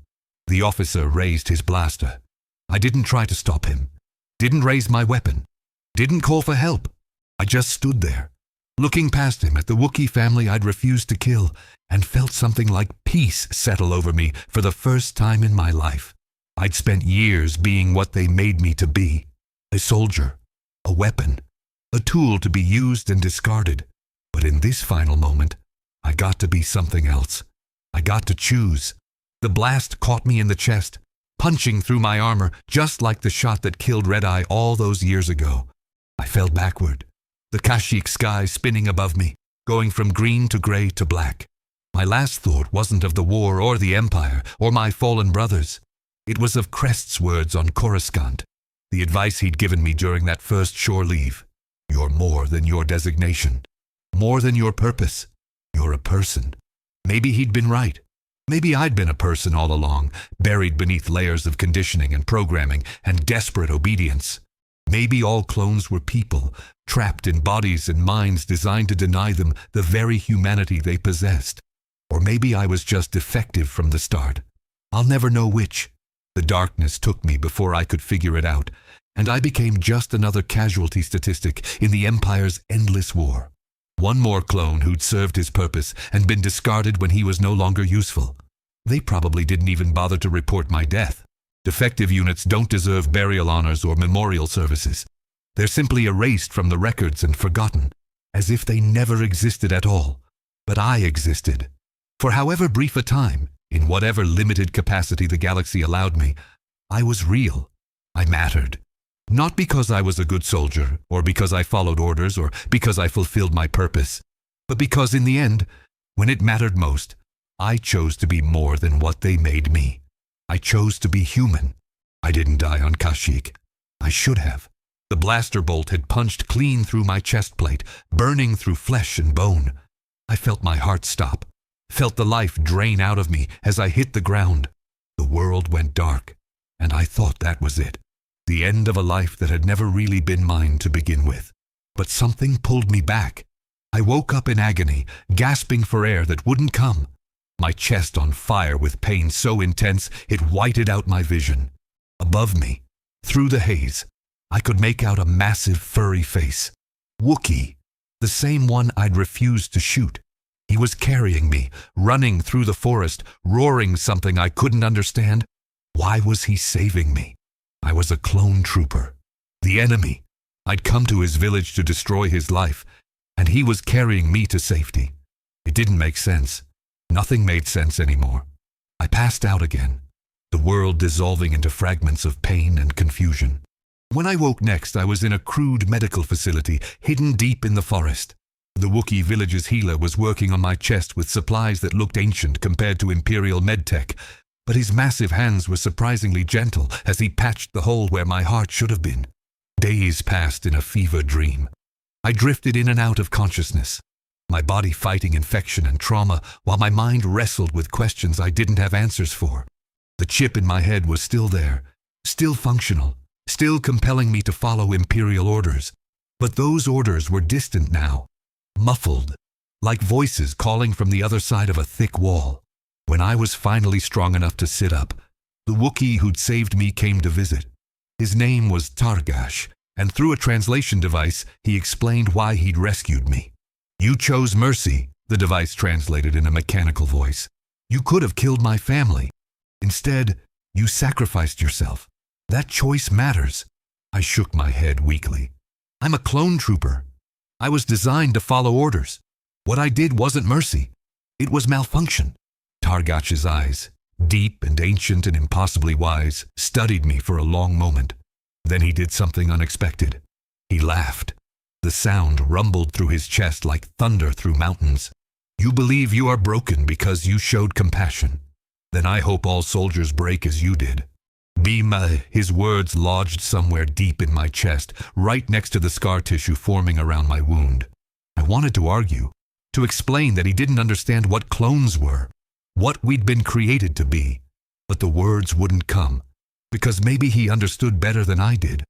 Speaker 1: The officer raised his blaster. I didn't try to stop him. Didn't raise my weapon. Didn't call for help. I just stood there, looking past him at the Wookiee family I'd refused to kill, and felt something like peace settle over me for the first time in my life. I'd spent years being what they made me to be. A soldier, a weapon, a tool to be used and discarded. But in this final moment, I got to be something else. I got to choose. The blast caught me in the chest, punching through my armor just like the shot that killed Red Eye all those years ago. I fell backward, the Kashyyyk sky spinning above me, going from green to gray to black. My last thought wasn't of the war or the Empire or my fallen brothers. It was of Crest's words on Coruscant, the advice he'd given me during that first shore leave. You're more than your designation, more than your purpose. You're a person. Maybe he'd been right. Maybe I'd been a person all along, buried beneath layers of conditioning and programming and desperate obedience. Maybe all clones were people, trapped in bodies and minds designed to deny them the very humanity they possessed. Or maybe I was just defective from the start. I'll never know which. The darkness took me before I could figure it out, and I became just another casualty statistic in the Empire's endless war. One more clone who'd served his purpose and been discarded when he was no longer useful. They probably didn't even bother to report my death. Defective units don't deserve burial honors or memorial services. They're simply erased from the records and forgotten, as if they never existed at all. But I existed. For however brief a time, in whatever limited capacity the galaxy allowed me, I was real. I mattered. Not because I was a good soldier, or because I followed orders, or because I fulfilled my purpose, but because in the end, when it mattered most, I chose to be more than what they made me. I chose to be human. I didn't die on Kashyyyk. I should have. The blaster bolt had punched clean through my chest plate, burning through flesh and bone. I felt my heart stop, felt the life drain out of me as I hit the ground. The world went dark, and I thought that was it. The end of a life that had never really been mine to begin with. But something pulled me back. I woke up in agony, gasping for air that wouldn't come. My chest on fire with pain so intense it whited out my vision. Above me, through the haze, I could make out a massive furry face. Wookiee, the same one I'd refused to shoot. He was carrying me, running through the forest, roaring something I couldn't understand. Why was he saving me? I was a clone trooper. The enemy. I'd come to his village to destroy his life, and he was carrying me to safety. It didn't make sense. Nothing made sense anymore. I passed out again, the world dissolving into fragments of pain and confusion. When I woke next, I was in a crude medical facility hidden deep in the forest. The Wookiee village's healer was working on my chest with supplies that looked ancient compared to Imperial medtech, but his massive hands were surprisingly gentle as he patched the hole where my heart should have been. Days passed in a fever dream. I drifted in and out of consciousness, my body fighting infection and trauma while my mind wrestled with questions I didn't have answers for. The chip in my head was still there, still functional, still compelling me to follow Imperial orders. But those orders were distant now, muffled, like voices calling from the other side of a thick wall. When I was finally strong enough to sit up, the Wookiee who'd saved me came to visit. His name was Targash, and through a translation device, he explained why he'd rescued me. You chose mercy, the device translated in a mechanical voice. You could have killed my family. Instead, you sacrificed yourself. That choice matters. I shook my head weakly. I'm a clone trooper. I was designed to follow orders. What I did wasn't mercy. It was malfunction. Targash's eyes, deep and ancient and impossibly wise, studied me for a long moment. Then he did something unexpected. He laughed. The sound rumbled through his chest like thunder through mountains. You believe you are broken because you showed compassion. Then I hope all soldiers break as you did. His words lodged somewhere deep in my chest, right next to the scar tissue forming around my wound. I wanted to argue, to explain that he didn't understand what clones were, what we'd been created to be. But the words wouldn't come, because maybe he understood better than I did.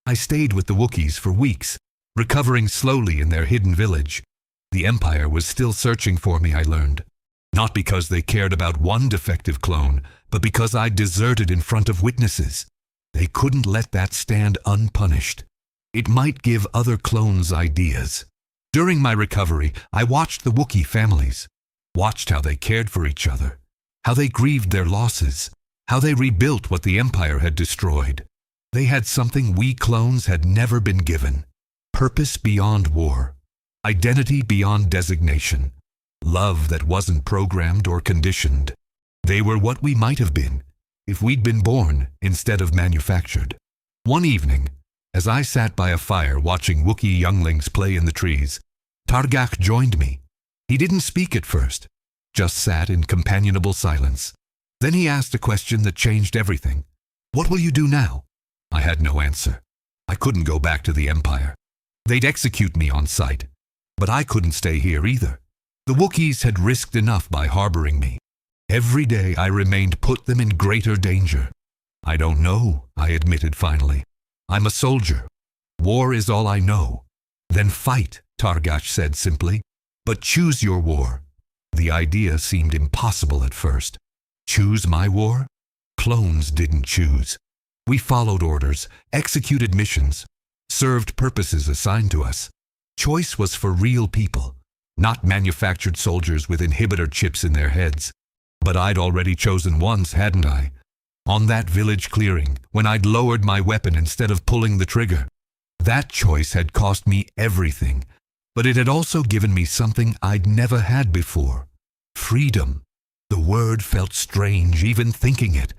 Speaker 1: I stayed with the Wookiees for weeks, recovering slowly in their hidden village. The Empire was still searching for me, I learned. Not because they cared about one defective clone, but because I deserted in front of witnesses. They couldn't let that stand unpunished. It might give other clones ideas. During my recovery, I watched the Wookiee families, watched how they cared for each other, how they grieved their losses, how they rebuilt what the Empire had destroyed. They had something we clones had never been given. Purpose beyond war, identity beyond designation, love that wasn't programmed or conditioned. They were what we might have been, if we'd been born instead of manufactured. One evening, as I sat by a fire watching Wookiee younglings play in the trees, Targach joined me. He didn't speak at first, just sat in companionable silence. Then he asked a question that changed everything. "What will you do now?" I had no answer. I couldn't go back to the Empire. They'd execute me on sight. But I couldn't stay here either. The Wookiees had risked enough by harboring me. Every day I remained put them in greater danger. "I don't know," I admitted finally. "I'm a soldier. War is all I know." "Then fight," Targach said simply. "But choose your war." The idea seemed impossible at first. Choose my war? Clones didn't choose. We followed orders, executed missions, served purposes assigned to us. Choice was for real people, not manufactured soldiers with inhibitor chips in their heads. But I'd already chosen once, hadn't I? On that village clearing, when I'd lowered my weapon instead of pulling the trigger. That choice had cost me everything, but it had also given me something I'd never had before. Freedom. The word felt strange, even thinking it.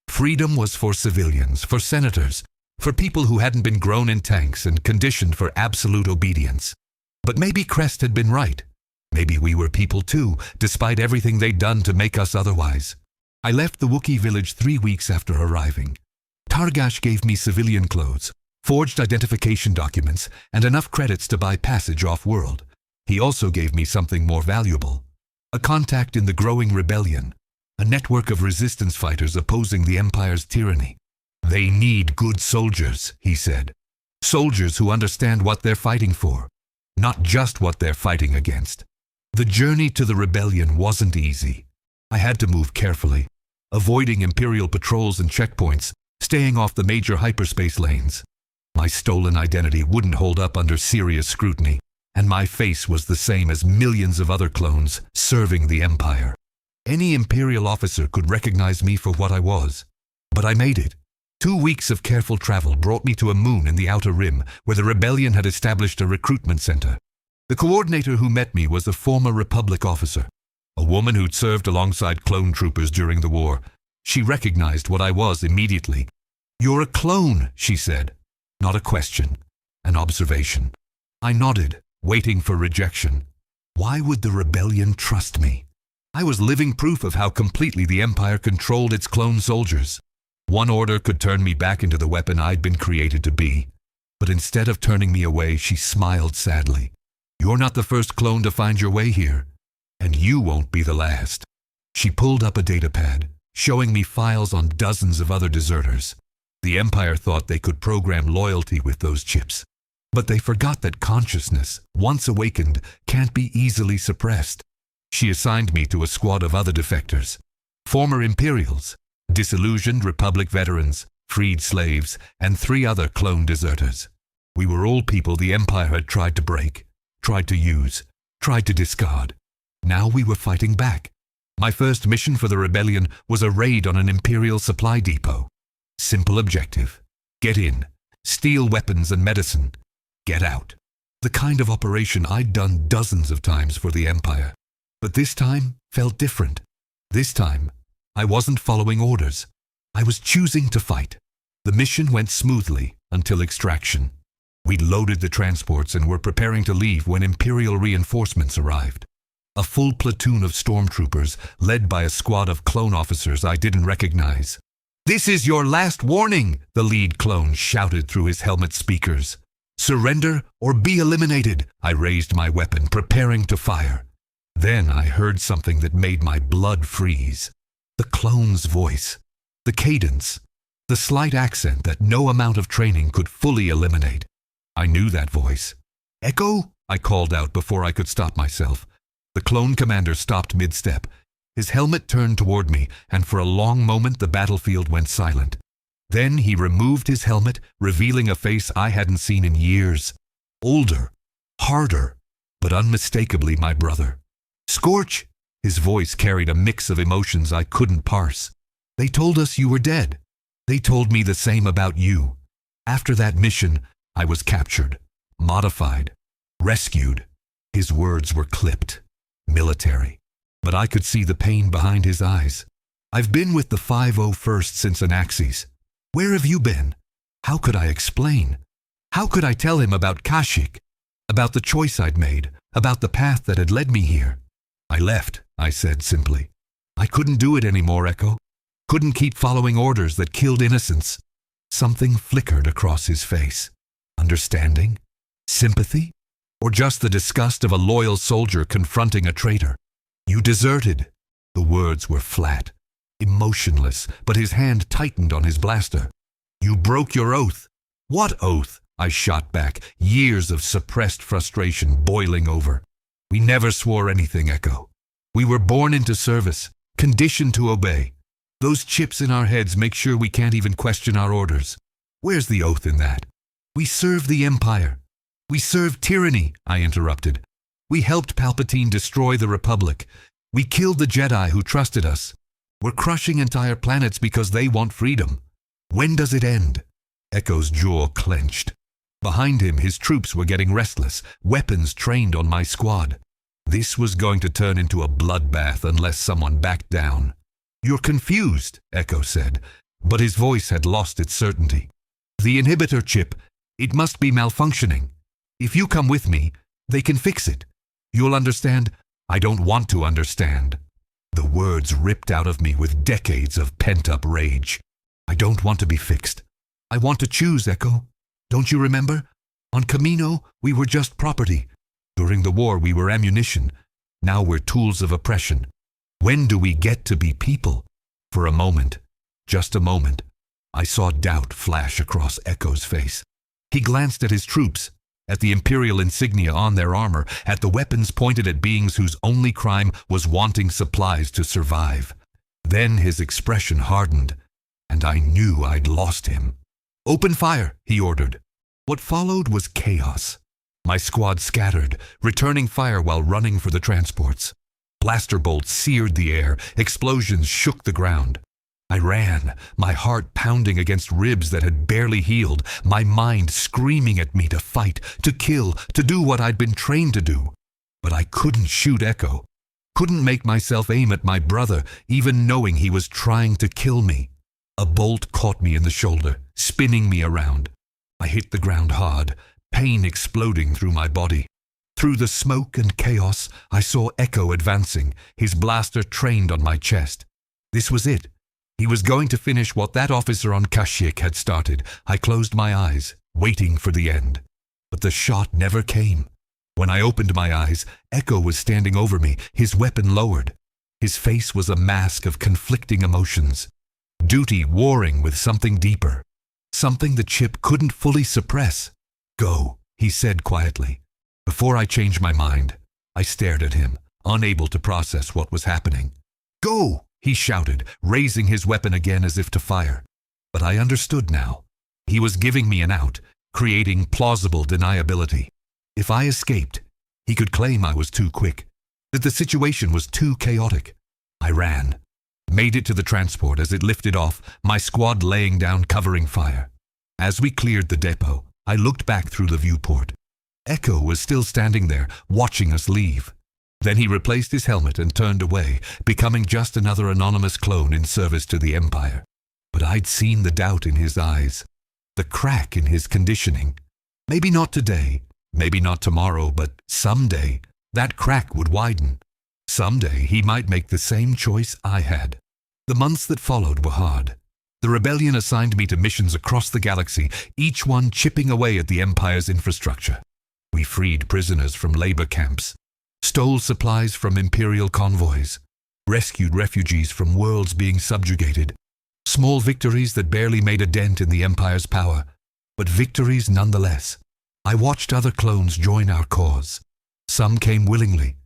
Speaker 1: Freedom was for civilians, for senators, for people who hadn't been grown in tanks and conditioned for absolute obedience. But maybe Crest had been right. Maybe we were people too, despite everything they'd done to make us otherwise. I left the Wookiee village 3 weeks after arriving. Targach gave me civilian clothes, forged identification documents, and enough credits to buy passage off-world. He also gave me something more valuable. A contact in the growing rebellion. A network of resistance fighters opposing the Empire's tyranny. "They need good soldiers," he said. "Soldiers who understand what they're fighting for, not just what they're fighting against." The journey to the rebellion wasn't easy. I had to move carefully, avoiding Imperial patrols and checkpoints, staying off the major hyperspace lanes. My stolen identity wouldn't hold up under serious scrutiny, and my face was the same as millions of other clones serving the Empire. Any Imperial officer could recognize me for what I was. But I made it. 2 weeks of careful travel brought me to a moon in the Outer Rim, where the rebellion had established a recruitment center. The coordinator who met me was a former Republic officer, a woman who'd served alongside clone troopers during the war. She recognized what I was immediately. "You're a clone," she said. Not a question, an observation. I nodded, waiting for rejection. Why would the rebellion trust me? I was living proof of how completely the Empire controlled its clone soldiers. One order could turn me back into the weapon I'd been created to be. But instead of turning me away, she smiled sadly. "You're not the first clone to find your way here, and you won't be the last." She pulled up a datapad, showing me files on dozens of other deserters. The Empire thought they could program loyalty with those chips. But they forgot that consciousness, once awakened, can't be easily suppressed. She assigned me to a squad of other defectors. Former Imperials, disillusioned Republic veterans, freed slaves, and 3 other clone deserters. We were all people the Empire had tried to break, tried to use, tried to discard. Now we were fighting back. My first mission for the rebellion was a raid on an Imperial supply depot. Simple objective: get in, steal weapons and medicine, get out. The kind of operation I'd done dozens of times for the Empire. But this time felt different. This time, I wasn't following orders. I was choosing to fight. The mission went smoothly until extraction. We'd loaded the transports and were preparing to leave when Imperial reinforcements arrived. A full platoon of stormtroopers led by a squad of clone officers I didn't recognize. "This is your last warning," the lead clone shouted through his helmet speakers. "Surrender or be eliminated." I raised my weapon, preparing to fire. Then I heard something that made my blood freeze. The clone's voice. The cadence. The slight accent that no amount of training could fully eliminate. I knew that voice. "Echo?" I called out before I could stop myself. The clone commander stopped mid-step. His helmet turned toward me, and for a long moment the battlefield went silent. Then he removed his helmet, revealing a face I hadn't seen in years. Older, harder, but unmistakably my brother. "Scorch!" His voice carried a mix of emotions I couldn't parse. "They told us you were dead. They told me the same about you. After that mission, I was captured, modified, rescued." His words were clipped, military. But I could see the pain behind his eyes. I've been with the 501st since Anaxes. Where have you been? How could I explain? How could I tell him about Kashyyyk? About the choice I'd made? About the path that had led me here? I left, I said simply. I couldn't do it anymore, Echo. Couldn't keep following orders that killed innocents. Something flickered across his face. Understanding? Sympathy? Or just the disgust of a loyal soldier confronting a traitor? You deserted. The words were flat, emotionless, but his hand tightened on his blaster. You broke your oath. What oath? I shot back, years of suppressed frustration boiling over. We never swore anything, Echo. We were born into service, conditioned to obey. Those chips in our heads make sure we can't even question our orders. Where's the oath in that? We serve the Empire. We serve tyranny, I interrupted. We helped Palpatine destroy the Republic. We killed the Jedi who trusted us. We're crushing entire planets because they want freedom. When does it end? Echo's jaw clenched. Behind him, his troops were getting restless, weapons trained on my squad. This was going to turn into a bloodbath unless someone backed down. You're confused, Echo said, but his voice had lost its certainty. The inhibitor chip, it must be malfunctioning. If you come with me, they can fix it. You'll understand. I don't want to understand. The words ripped out of me with decades of pent-up rage. I don't want to be fixed. I want to choose, Echo. Don't you remember? On Kamino, we were just property. During the war, we were ammunition. Now we're tools of oppression. When do we get to be people? For a moment, just a moment, I saw doubt flash across Echo's face. He glanced at his troops, at the Imperial insignia on their armor, at the weapons pointed at beings whose only crime was wanting supplies to survive. Then his expression hardened, and I knew I'd lost him. Open fire, he ordered. What followed was chaos. My squad scattered, returning fire while running for the transports. Blaster bolts seared the air, explosions shook the ground. I ran, my heart pounding against ribs that had barely healed, my mind screaming at me to fight, to kill, to do what I'd been trained to do. But I couldn't shoot Echo, couldn't make myself aim at my brother, even knowing he was trying to kill me. A bolt caught me in the shoulder, spinning me around. I hit the ground hard, pain exploding through my body. Through the smoke and chaos, I saw Echo advancing, his blaster trained on my chest. This was it. He was going to finish what that officer on Kashyyyk had started. I closed my eyes, waiting for the end. But the shot never came. When I opened my eyes, Echo was standing over me, his weapon lowered. His face was a mask of conflicting emotions. Duty warring with something deeper. Something the chip couldn't fully suppress. Go, he said quietly. Before I changed my mind, I stared at him, unable to process what was happening. Go, he shouted, raising his weapon again as if to fire. But I understood now. He was giving me an out, creating plausible deniability. If I escaped, he could claim I was too quick, that the situation was too chaotic. I ran, made it to the transport as it lifted off, my squad laying down covering fire. As we cleared the depot, I looked back through the viewport. Echo was still standing there, watching us leave. Then he replaced his helmet and turned away, becoming just another anonymous clone in service to the Empire. But I'd seen the doubt in his eyes, the crack in his conditioning. Maybe not today, maybe not tomorrow, but someday that crack would widen. Someday he might make the same choice I had. The months that followed were hard. The rebellion assigned me to missions across the galaxy, each one chipping away at the Empire's infrastructure. We freed prisoners from labor camps, stole supplies from Imperial convoys, rescued refugees from worlds being subjugated. Small victories that barely made a dent in the Empire's power, but victories nonetheless. I watched other clones join our cause. Some came willingly,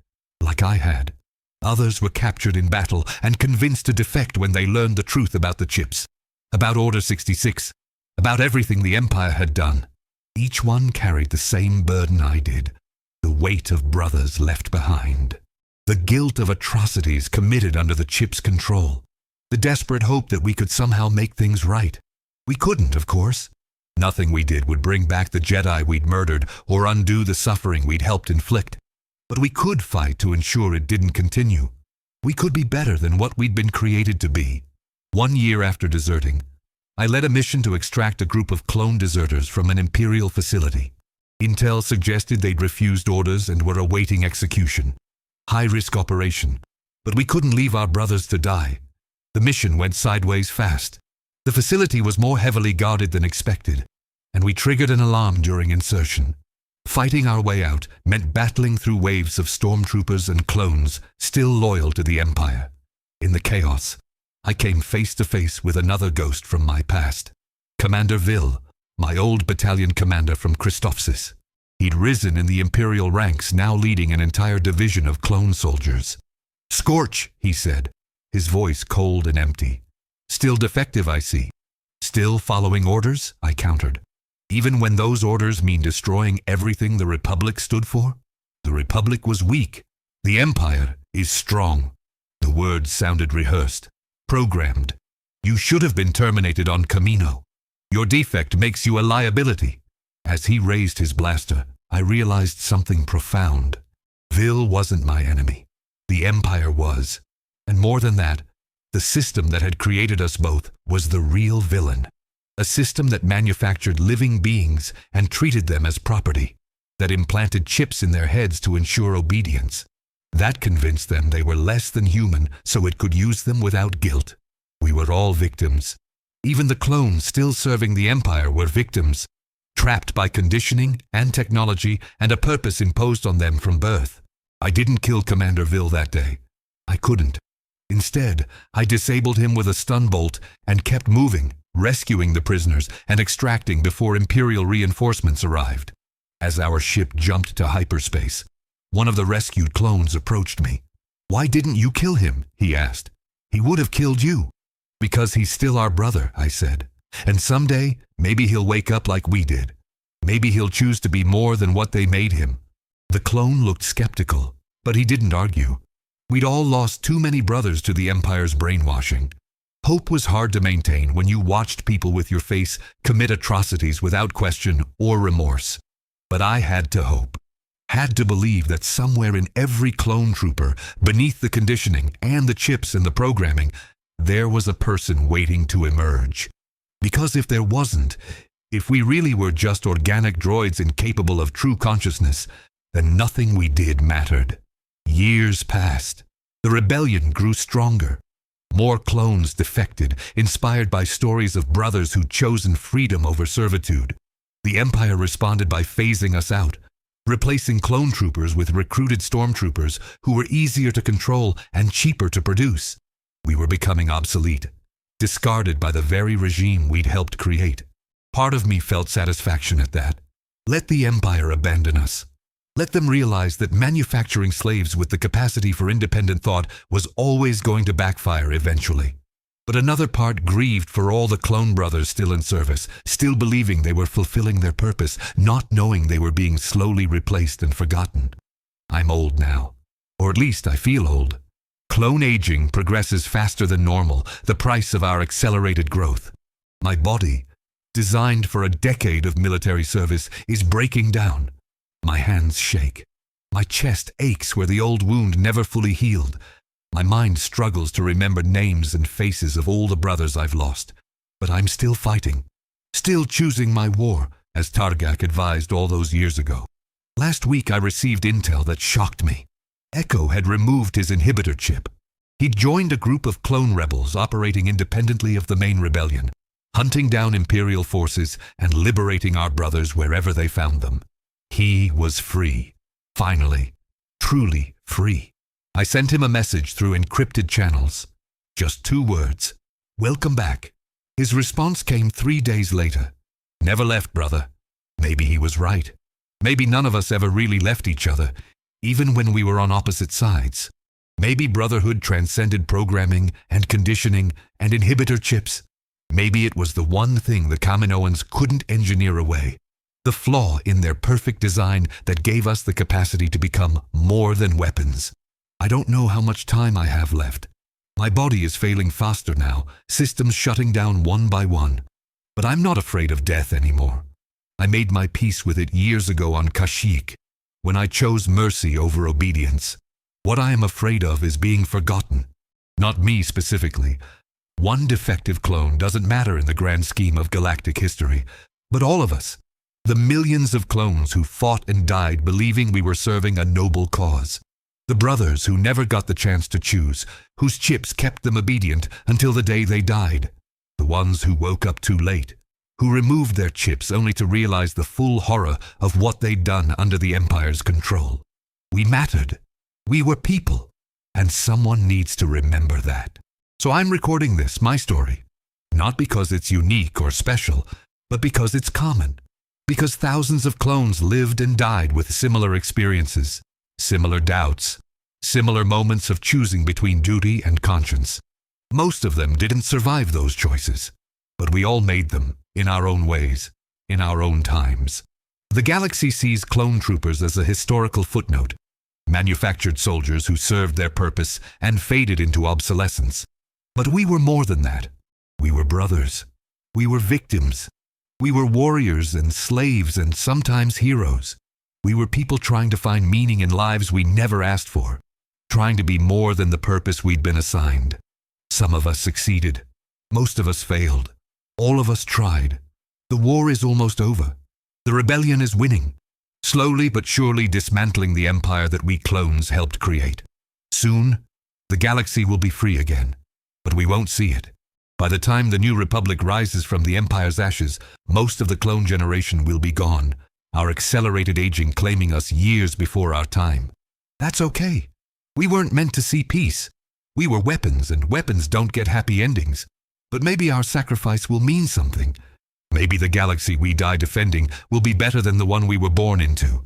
Speaker 1: like I had. Others were captured in battle and convinced to defect when they learned the truth about the chips, about Order 66, about everything the Empire had done. Each one carried the same burden I did, the weight of brothers left behind, the guilt of atrocities committed under the chip's control, the desperate hope that we could somehow make things right. We couldn't, of course. Nothing we did would bring back the Jedi we'd murdered or undo the suffering we'd helped inflict. But we could fight to ensure it didn't continue. We could be better than what we'd been created to be. 1 year after deserting, I led a mission to extract a group of clone deserters from an Imperial facility. Intel suggested they'd refused orders and were awaiting execution. High-risk operation, but we couldn't leave our brothers to die. The mission went sideways fast. The facility was more heavily guarded than expected, and we triggered an alarm during insertion. Fighting our way out meant battling through waves of stormtroopers and clones still loyal to the Empire. In the chaos, I came face to face with another ghost from my past. Commander Vil, my old battalion commander from Christophsis. He'd risen in the Imperial ranks, now leading an entire division of clone soldiers. "Scorch," he said, his voice cold and empty. "Still defective, I see." "Still following orders?" I countered. "Even when those orders mean destroying everything the Republic stood for?" "The Republic was weak. The Empire is strong." The words sounded rehearsed, programmed. "You should have been terminated on Camino. Your defect makes you a liability." As he raised his blaster, I realized something profound. Vil wasn't my enemy. The Empire was. And more than that, the system that had created us both was the real villain. A system that manufactured living beings and treated them as property, that implanted chips in their heads to ensure obedience. That convinced them they were less than human so it could use them without guilt. We were all victims. Even the clones still serving the Empire were victims, trapped by conditioning and technology and a purpose imposed on them from birth. I didn't kill Commander Vil that day. I couldn't. Instead, I disabled him with a stun bolt and kept moving, rescuing the prisoners and extracting before Imperial reinforcements arrived. As our ship jumped to hyperspace, one of the rescued clones approached me. "Why didn't you kill him?" he asked. "He would have killed you." "Because he's still our brother," I said. "And someday, maybe he'll wake up like we did. Maybe he'll choose to be more than what they made him." The clone looked skeptical, but he didn't argue. We'd all lost too many brothers to the Empire's brainwashing. Hope was hard to maintain when you watched people with your face commit atrocities without question or remorse. But I had to hope. Had to believe that somewhere in every clone trooper, beneath the conditioning and the chips and the programming, there was a person waiting to emerge. Because if there wasn't, if we really were just organic droids incapable of true consciousness, then nothing we did mattered. Years passed. The rebellion grew stronger. More clones defected, inspired by stories of brothers who'd chosen freedom over servitude. The Empire responded by phasing us out, replacing clone troopers with recruited stormtroopers who were easier to control and cheaper to produce. We were becoming obsolete, discarded by the very regime we'd helped create. Part of me felt satisfaction at that. Let the Empire abandon us. Let them realize that manufacturing slaves with the capacity for independent thought was always going to backfire eventually. But another part grieved for all the clone brothers still in service, still believing they were fulfilling their purpose, not knowing they were being slowly replaced and forgotten. I'm old now, or at least I feel old. Clone aging progresses faster than normal, the price of our accelerated growth. My body, designed for a decade of military service, is breaking down. My hands shake. My chest aches where the old wound never fully healed. My mind struggles to remember names and faces of all the brothers I've lost. But I'm still fighting, still choosing my war, as Targak advised all those years ago. Last week I received intel that shocked me. Echo had removed his inhibitor chip. He'd joined a group of clone rebels operating independently of the main rebellion, hunting down Imperial forces and liberating our brothers wherever they found them. He was free. Finally. Truly free. I sent him a message through encrypted channels. Just 2 words. "Welcome back." His response came 3 days later. "Never left, brother." Maybe he was right. Maybe none of us ever really left each other, even when we were on opposite sides. Maybe brotherhood transcended programming and conditioning and inhibitor chips. Maybe it was the one thing the Kaminoans couldn't engineer away. The flaw in their perfect design that gave us the capacity to become more than weapons. I don't know how much time I have left. My body is failing faster now, systems shutting down one by one. But I'm not afraid of death anymore. I made my peace with it years ago on Kashyyyk, when I chose mercy over obedience. What I am afraid of is being forgotten. Not me specifically. One defective clone doesn't matter in the grand scheme of galactic history, but all of us. The millions of clones who fought and died believing we were serving a noble cause. The brothers who never got the chance to choose, whose chips kept them obedient until the day they died. The ones who woke up too late, who removed their chips only to realize the full horror of what they'd done under the Empire's control. We mattered. We were people. And someone needs to remember that. So I'm recording this, my story. Not because it's unique or special, but because it's common. Because thousands of clones lived and died with similar experiences, similar doubts, similar moments of choosing between duty and conscience. Most of them didn't survive those choices, but we all made them, in our own ways, in our own times. The galaxy sees clone troopers as a historical footnote, manufactured soldiers who served their purpose and faded into obsolescence. But we were more than that. We were brothers. We were victims. We were warriors and slaves and sometimes heroes. We were people trying to find meaning in lives we never asked for, trying to be more than the purpose we'd been assigned. Some of us succeeded. Most of us failed. All of us tried. The war is almost over. The rebellion is winning, slowly but surely dismantling the empire that we clones helped create. Soon, the galaxy will be free again, but we won't see it. By the time the new republic rises from the empire's ashes, most of the clone generation will be gone, our accelerated aging claiming us years before our time. That's okay. We weren't meant to see peace. We were weapons, and weapons don't get happy endings. But maybe our sacrifice will mean something. Maybe the galaxy we die defending will be better than the one we were born into.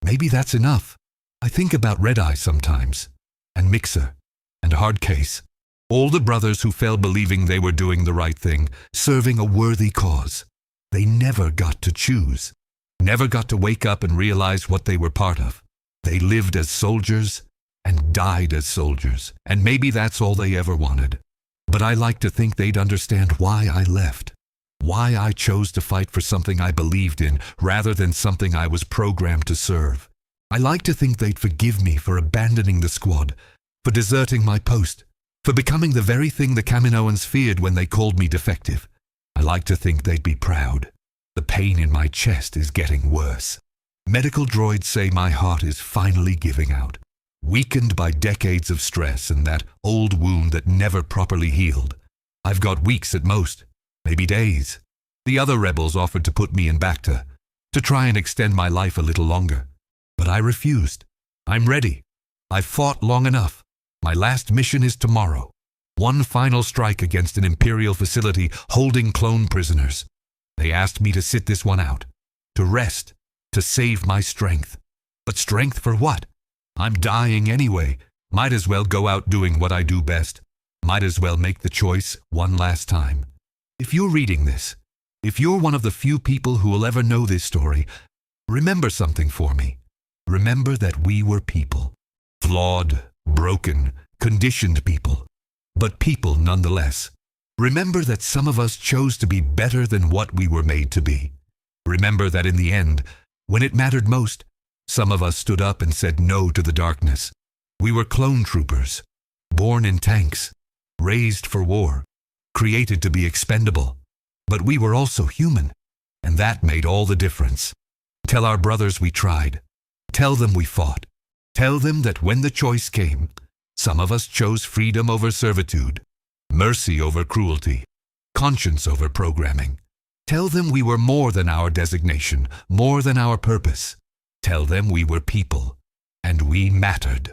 Speaker 1: Maybe that's enough. I think about Red Eye sometimes, and Mixer, and Hardcase. All the brothers who fell believing they were doing the right thing, serving a worthy cause. They never got to choose. Never got to wake up and realize what they were part of. They lived as soldiers and died as soldiers, and maybe that's all they ever wanted. But I like to think they'd understand why I left, why I chose to fight for something I believed in rather than something I was programmed to serve. I like to think they'd forgive me for abandoning the squad, for deserting my post, for becoming the very thing the Kaminoans feared when they called me defective. I like to think they'd be proud. The pain in my chest is getting worse. Medical droids say my heart is finally giving out, weakened by decades of stress and that old wound that never properly healed. I've got weeks at most, maybe days. The other rebels offered to put me in Bacta, to try and extend my life a little longer. But I refused. I'm ready. I've fought long enough. My last mission is tomorrow. One final strike against an Imperial facility holding clone prisoners. They asked me to sit this one out, to rest, to save my strength. But strength for what? I'm dying anyway. Might as well go out doing what I do best. Might as well make the choice one last time. If you're reading this, if you're one of the few people who will ever know this story, remember something for me. Remember that we were people. Flawed, broken, conditioned people. But people nonetheless. Remember that some of us chose to be better than what we were made to be. Remember that in the end, when it mattered most, some of us stood up and said no to the darkness. We were clone troopers, born in tanks, raised for war, created to be expendable. But we were also human, and that made all the difference. Tell our brothers we tried. Tell them we fought. Tell them that when the choice came, some of us chose freedom over servitude, mercy over cruelty, conscience over programming. Tell them we were more than our designation, more than our purpose. Tell them we were people, and we mattered.